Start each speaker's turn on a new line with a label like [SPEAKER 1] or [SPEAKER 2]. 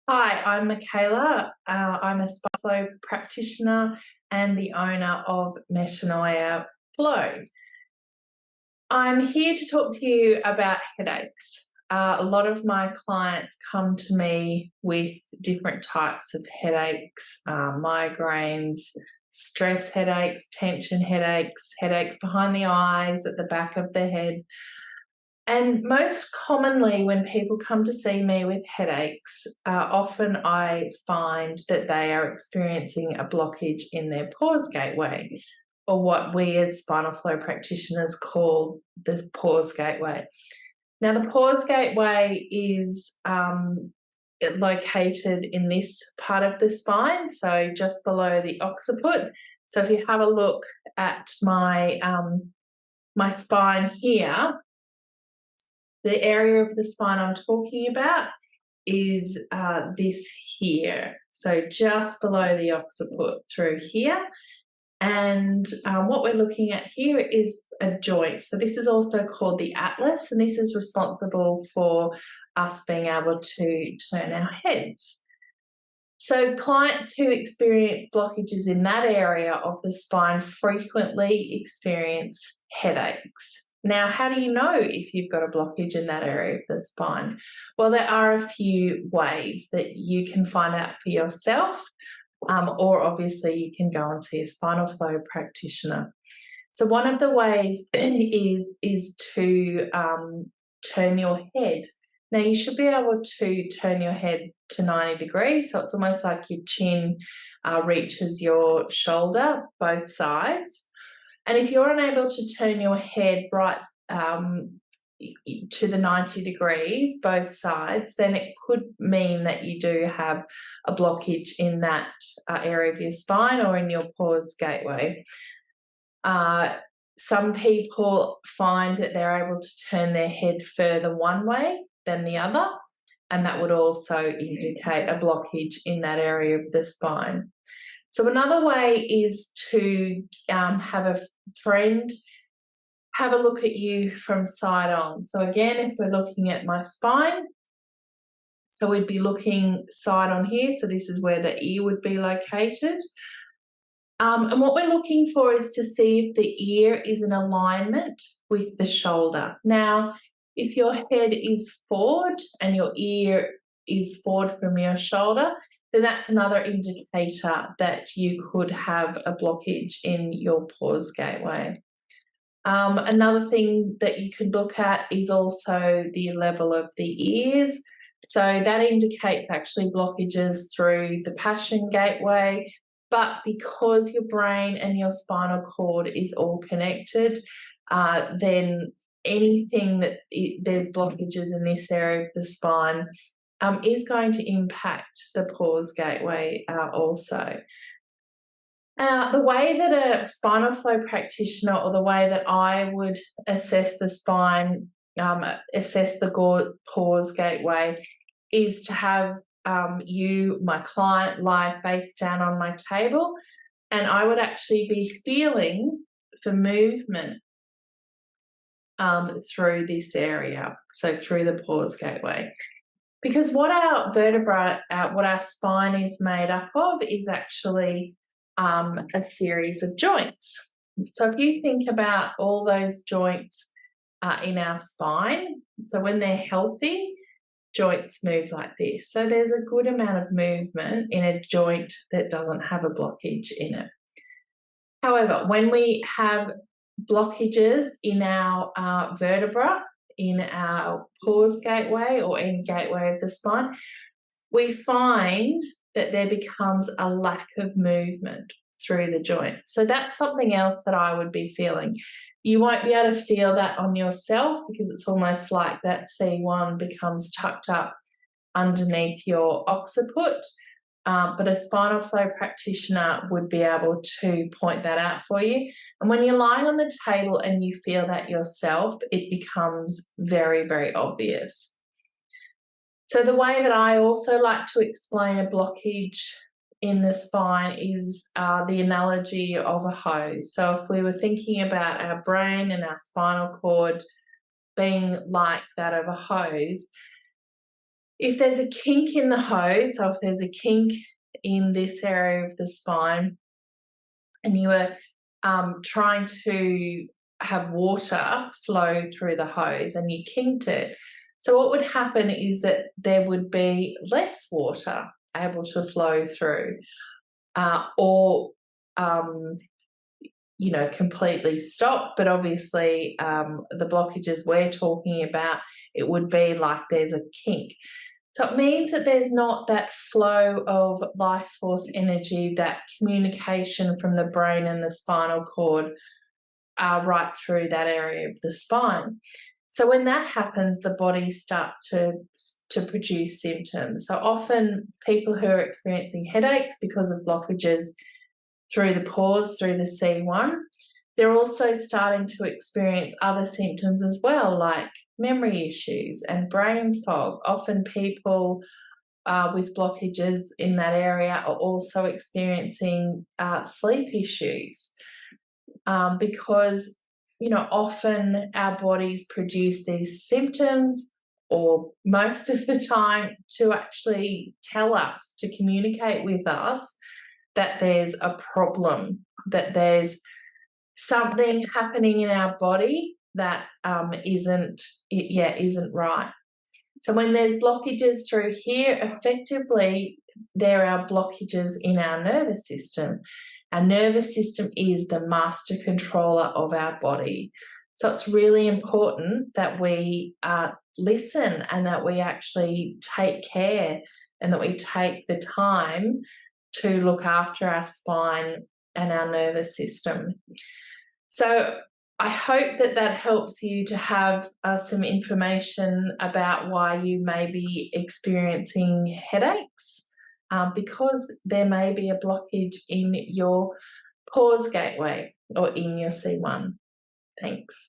[SPEAKER 1] Hi, I'm Michaela. I'm a spinal flow practitioner and the owner of Metanoia Flow. I'm here to talk to you about headaches. A lot of my clients come to me with different types of headaches, migraines, stress headaches, tension headaches, headaches behind the eyes, at the back of the head. And most commonly, when people come to see me with headaches, often I find that they are experiencing a blockage in their pause gateway, or what we as spinal flow practitioners call the pause gateway. Now, the pause gateway is located in this part of the spine, so just below the occiput. So if you have a look at my spine here, the area of the spine I'm talking about is this here. So just below the occiput through here. And what we're looking at here is a joint. So this is also called the atlas, and this is responsible for us being able to turn our heads. So clients who experience blockages in that area of the spine frequently experience headaches. Now, how do you know if you've got a blockage in that area of the spine? Well, there are a few ways that you can find out for yourself, or obviously you can go and see a spinal flow practitioner. So one of the ways is to turn your head. Now, you should be able to turn your head to 90 degrees, so it's almost like your chin reaches your shoulder, both sides. And if you're unable to turn your head right to the 90 degrees, both sides, then it could mean that you do have a blockage in that area of your spine or in your pause gateway. Some people find that they're able to turn their head further one way than the other, and that would also indicate a blockage in that area of the spine. So another way is to have a friend have a look at you from side on. So again, if we're looking at my spine, so we'd be looking side on here. So this is where the ear would be located. And what we're looking for is to see if the ear is in alignment with the shoulder. Now, if your head is forward and your ear is forward from your shoulder, then that's another indicator that you could have a blockage in your pause gateway. Another thing that you could look at is also the level of the ears. So that indicates actually blockages through the passion gateway, but because your brain and your spinal cord is all connected, then anything that there's blockages in this area of the spine is going to impact the pause gateway also. The way that a spinal flow practitioner, or the way that I would assess the spine, assess the pause gateway, is to have you, my client, lie face down on my table, and I would actually be feeling for movement through this area, so through the pause gateway. Because what our vertebra, what our spine is made up of is actually a series of joints. So if you think about all those joints in our spine, so when they're healthy, joints move like this. So there's a good amount of movement in a joint that doesn't have a blockage in it. However, when we have blockages in our vertebra, in our pause gateway or in gateway of the spine, we find that there becomes a lack of movement through the joint. So that's something else that I would be feeling. You won't be able to feel that on yourself because it's almost like that C1 becomes tucked up underneath your occiput. But a spinal flow practitioner would be able to point that out for you. And when you're lying on the table and you feel that yourself, it becomes very, very obvious. So the way that I also like to explain a blockage in the spine is the analogy of a hose. So if we were thinking about our brain and our spinal cord being like that of a hose, If there's a kink in the hose, so if there's a kink in this area of the spine and you are trying to have water flow through the hose and you kinked it, so what would happen is that there would be less water able to flow through, or completely stop. But obviously, the blockages we're talking about, it would be like there's a kink. So it means that there's not that flow of life force energy, that communication from the brain and the spinal cord right through that area of the spine. So when that happens, the body starts to produce symptoms. So often people who are experiencing headaches because of blockages through the pores, through the C1, they're also starting to experience other symptoms as well, like memory issues and brain fog. Often people with blockages in that area are also experiencing sleep issues, because often our bodies produce these symptoms, or most of the time, to actually tell us, to communicate with us that there's a problem, that there's something happening in our body that isn't right. So when there's blockages through here, effectively there are blockages in our nervous system. Our nervous system is the master controller of our body. So it's really important that we listen, and that we actually take care, and that we take the time to look after our spine and our nervous system. So I hope that helps you to have some information about why you may be experiencing headaches, because there may be a blockage in your pause gateway or in your C1. Thanks.